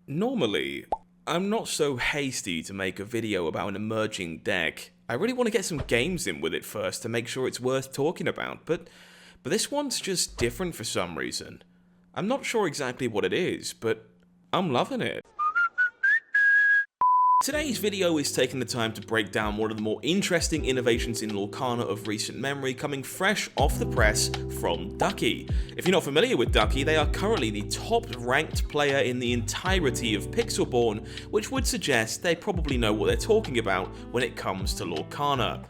Normally, I'm not so hasty to make a video about an emerging deck. I really want to get some games in with it first to make sure it's worth talking about, but this one's just different for some reason. I'm not sure exactly what it is, but I'm loving it. Today's video is taking the time to break down one of the more interesting innovations in Lorcana of recent memory, coming fresh off the press from Ducky. If you're not familiar with Ducky, they are currently the top ranked player in the entirety of Pixelborn, which would suggest they probably know what they're talking about when it comes to Lorcana.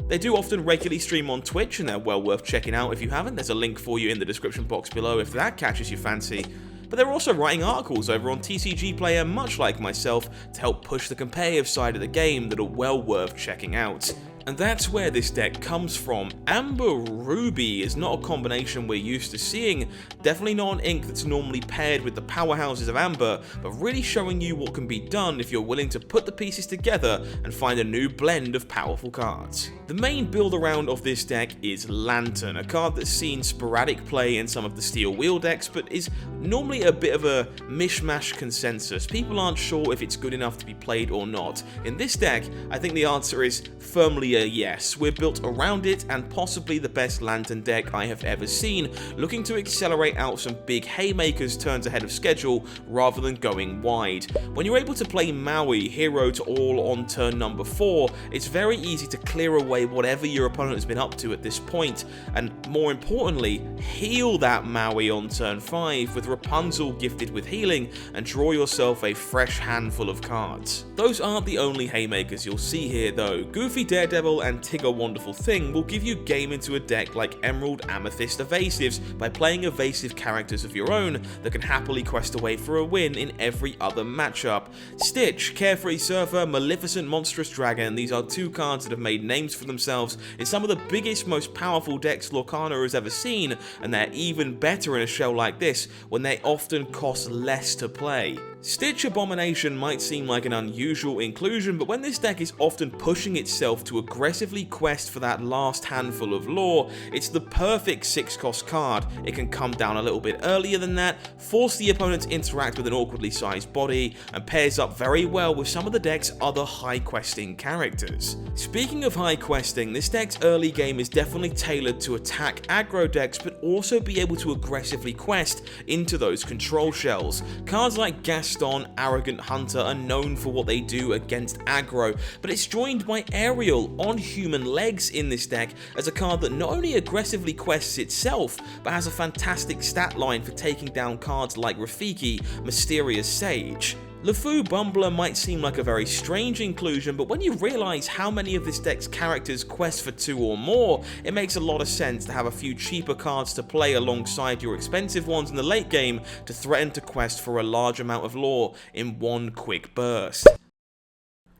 They do often regularly stream on Twitch, and they're well worth checking out if you haven't. There's a link for you in the description box below if that catches your fancy. But they're also writing articles over on TCG Player, much like myself, to help push the competitive side of the game that are well worth checking out. And that's where this deck comes from. Amber Ruby is not a combination we're used to seeing, definitely not an ink that's normally paired with the powerhouses of Amber, but really showing you what can be done if you're willing to put the pieces together and find a new blend of powerful cards. The main build around of this deck is Lantern, a card that's seen sporadic play in some of the Steel Wheel decks, but is normally a bit of a mishmash consensus. People aren't sure if it's good enough to be played or not. In this deck, I think the answer is firmly a yes. We're built around it, and possibly the best Lantern deck I have ever seen, looking to accelerate out some big haymakers turns ahead of schedule rather than going wide. When you're able to play Maui, hero to all on turn number 4, it's very easy to clear away whatever your opponent has been up to at this point, and more importantly, heal that Maui on turn 5 with Rapunzel gifted with healing, and draw yourself a fresh handful of cards. Those aren't the only haymakers you'll see here though. Goofy Daredevil and Tigger Wonderful Thing will give you game into a deck like Emerald Amethyst Evasives by playing evasive characters of your own that can happily quest away for a win in every other matchup. Stitch, Carefree Surfer, Maleficent Monstrous Dragon, these are two cards that have made names for themselves in some of the biggest, most powerful decks Lorcana has ever seen, and they're even better in a shell like this when they often cost less to play. Stitch Abomination might seem like an unusual inclusion, but when this deck is often pushing itself to aggressively quest for that last handful of lore, it's the perfect 6-cost card. It can come down a little bit earlier than that, force the opponent to interact with an awkwardly sized body, and pairs up very well with some of the deck's other high questing characters. Speaking of high questing, this deck's early game is definitely tailored to attack aggro decks, but also be able to aggressively quest into those control shells. Cards like Gaston, Arrogant Hunter are known for what they do against aggro, but it's joined by Ariel on human legs in this deck as a card that not only aggressively quests itself, but has a fantastic stat line for taking down cards like Rafiki, Mysterious Sage. LeFou Bumbler might seem like a very strange inclusion, but when you realise how many of this deck's characters quest for 2 or more, it makes a lot of sense to have a few cheaper cards to play alongside your expensive ones in the late game to threaten to quest for a large amount of lore in one quick burst.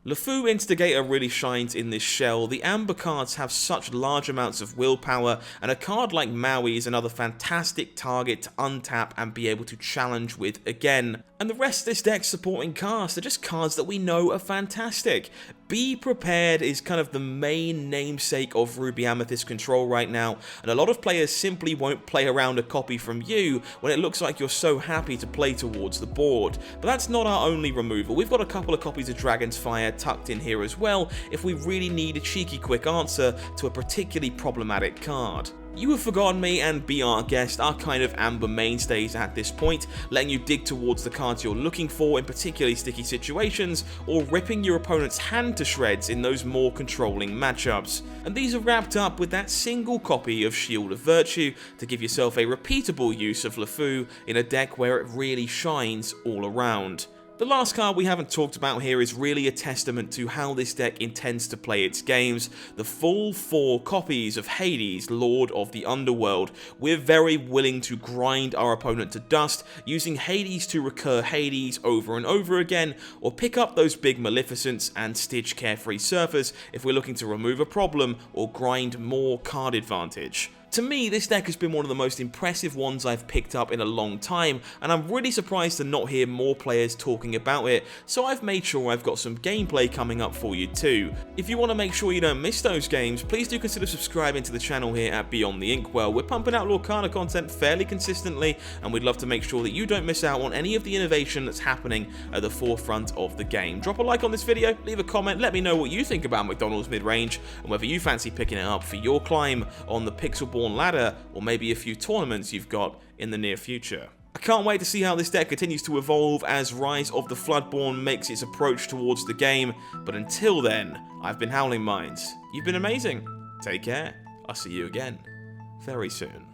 LeFou Instigator really shines in this shell. The Amber cards have such large amounts of willpower, and a card like Maui is another fantastic target to untap and be able to challenge with again. And the rest of this deck's supporting cast are just cards that we know are fantastic. Be Prepared is kind of the main namesake of Ruby Amethyst control right now, and a lot of players simply won't play around a copy from you when it looks like you're so happy to play towards the board. But that's not our only removal. We've got a couple of copies of Dragon's Fire tucked in here as well if we really need a cheeky quick answer to a particularly problematic card. You Have Forgotten Me and Be Our Guest are kind of Amber mainstays at this point, letting you dig towards the cards you're looking for in particularly sticky situations, or ripping your opponent's hand to shreds in those more controlling matchups. And these are wrapped up with that single copy of Shield of Virtue to give yourself a repeatable use of LeFou in a deck where it really shines all around. The last card we haven't talked about here is really a testament to how this deck intends to play its games. The full 4 copies of Hades, Lord of the Underworld. We're very willing to grind our opponent to dust, using Hades to recur Hades over and over again, or pick up those big Maleficents and Stitch Carefree Surfers if we're looking to remove a problem or grind more card advantage. To me, this deck has been one of the most impressive ones I've picked up in a long time, and I'm really surprised to not hear more players talking about it, so I've made sure I've got some gameplay coming up for you too. If you want to make sure you don't miss those games, please do consider subscribing to the channel here at Beyond the Inkwell. We're pumping out Lorcana content fairly consistently, and we'd love to make sure that you don't miss out on any of the innovation that's happening at the forefront of the game. Drop a like on this video, leave a comment, let me know what you think about McDonald's Midrange, and whether you fancy picking it up for your climb on the Pixelborn ladder, or maybe a few tournaments you've got in the near future. I can't wait to see how this deck continues to evolve as Rise of the Floodborn makes its approach towards the game, but until then, I've been HowlingMines. You've been amazing. Take care. I'll see you again very soon.